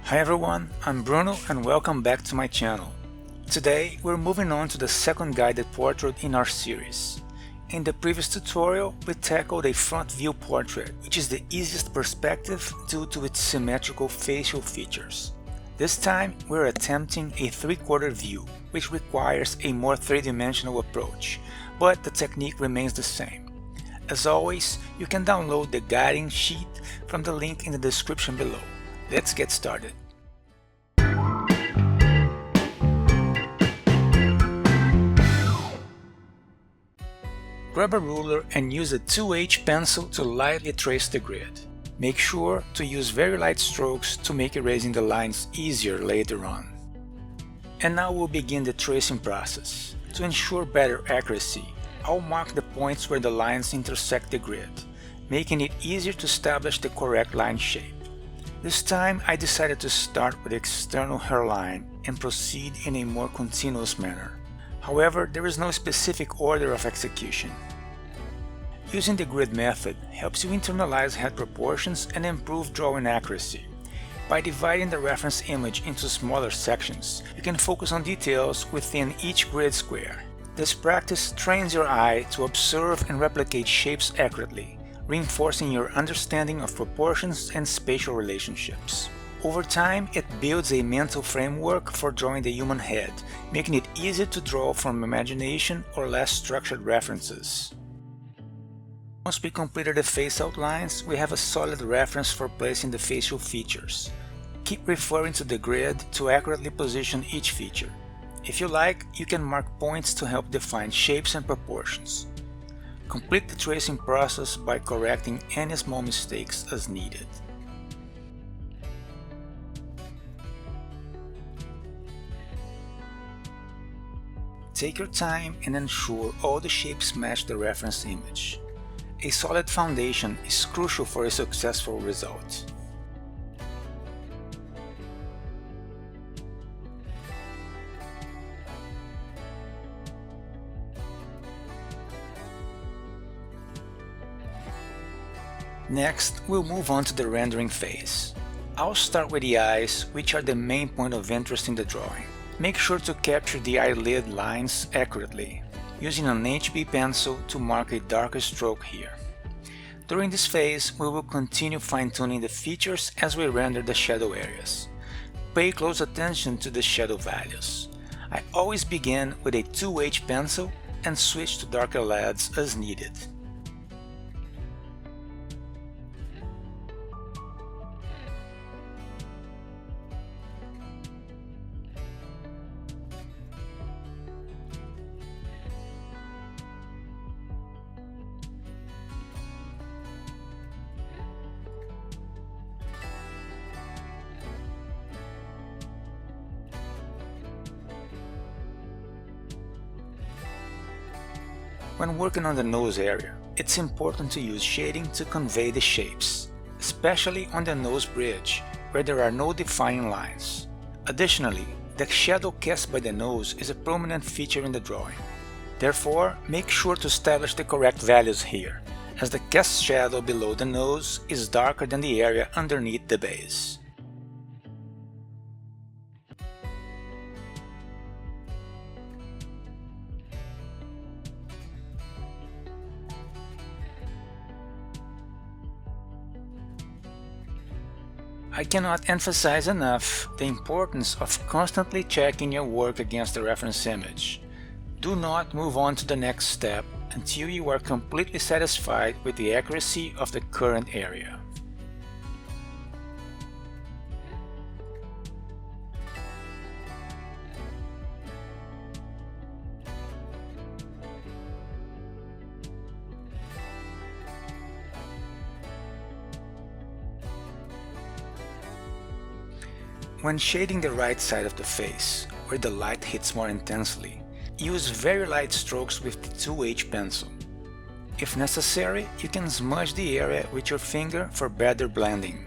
Hi everyone, I'm Bruno and welcome back to my channel. Today we're moving on to the second guided portrait in our series. In the previous tutorial we tackled a front view portrait, which is the easiest perspective due to its symmetrical facial features. This time we're attempting a three-quarter view, which requires a more three-dimensional approach, but the technique remains the same. As always, you can download the guiding sheet from the link in the description below. Let's get started. Grab a ruler and use a 2H pencil to lightly trace the grid. Make sure to use very light strokes to make erasing the lines easier later on. And now we'll begin the tracing process. To ensure better accuracy, I'll mark the points where the lines intersect the grid, making it easier to establish the correct line shape. This time I decided to start with the external hairline and proceed in a more continuous manner. However, there is no specific order of execution. Using the grid method helps you internalize head proportions and improve drawing accuracy. By dividing the reference image into smaller sections, you can focus on details within each grid square. This practice trains your eye to observe and replicate shapes accurately, reinforcing your understanding of proportions and spatial relationships. Over time, it builds a mental framework for drawing the human head, making it easier to draw from imagination or less structured references. Once we completed the face outlines, we have a solid reference for placing the facial features. Keep referring to the grid to accurately position each feature. If you like, you can mark points to help define shapes and proportions. Complete the tracing process by correcting any small mistakes as needed. Take your time and ensure all the shapes match the reference image. A solid foundation is crucial for a successful result. Next, we'll move on to the rendering phase. I'll start with the eyes, which are the main point of interest in the drawing. Make sure to capture the eyelid lines accurately, using an HB pencil to mark a darker stroke here. During this phase, we will continue fine-tuning the features as we render the shadow areas. Pay close attention to the shadow values. I always begin with a 2H pencil and switch to darker LEDs as needed. When working on the nose area, it's important to use shading to convey the shapes, especially on the nose bridge, where there are no defining lines. Additionally, the shadow cast by the nose is a prominent feature in the drawing. Therefore, make sure to establish the correct values here, as the cast shadow below the nose is darker than the area underneath the base. I cannot emphasize enough the importance of constantly checking your work against the reference image. Do not move on to the next step until you are completely satisfied with the accuracy of the current area. When shading the right side of the face, where the light hits more intensely, use very light strokes with the 2H pencil. If necessary, you can smudge the area with your finger for better blending.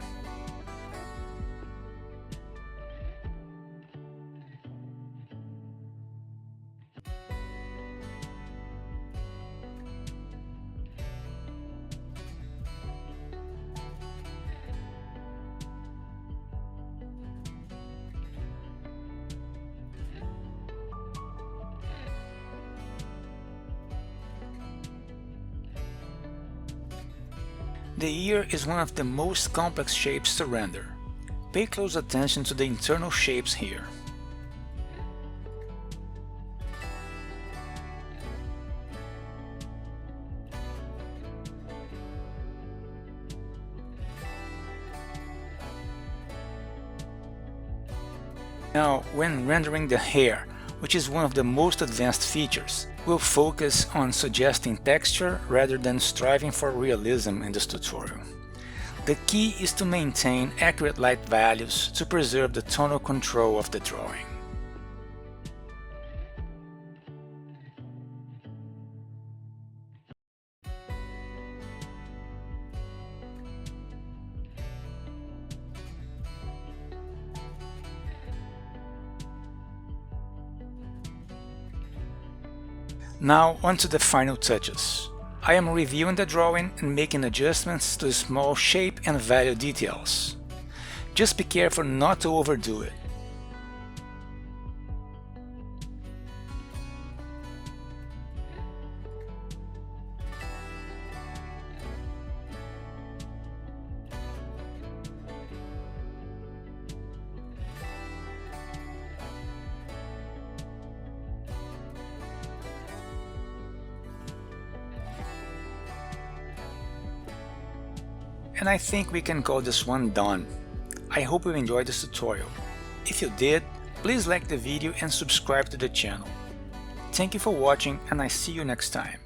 The ear is one of the most complex shapes to render. Pay close attention to the internal shapes here. Now, when rendering the hair, which is one of the most advanced features, we'll focus on suggesting texture rather than striving for realism in this tutorial. The key is to maintain accurate light values to preserve the tonal control of the drawing. Now onto the final touches. I am reviewing the drawing and making adjustments to small shape and value details. Just be careful not to overdo it. And I think we can call this one done. I hope you enjoyed this tutorial. If you did, please like the video and subscribe to the channel. Thank you for watching, and I see you next time.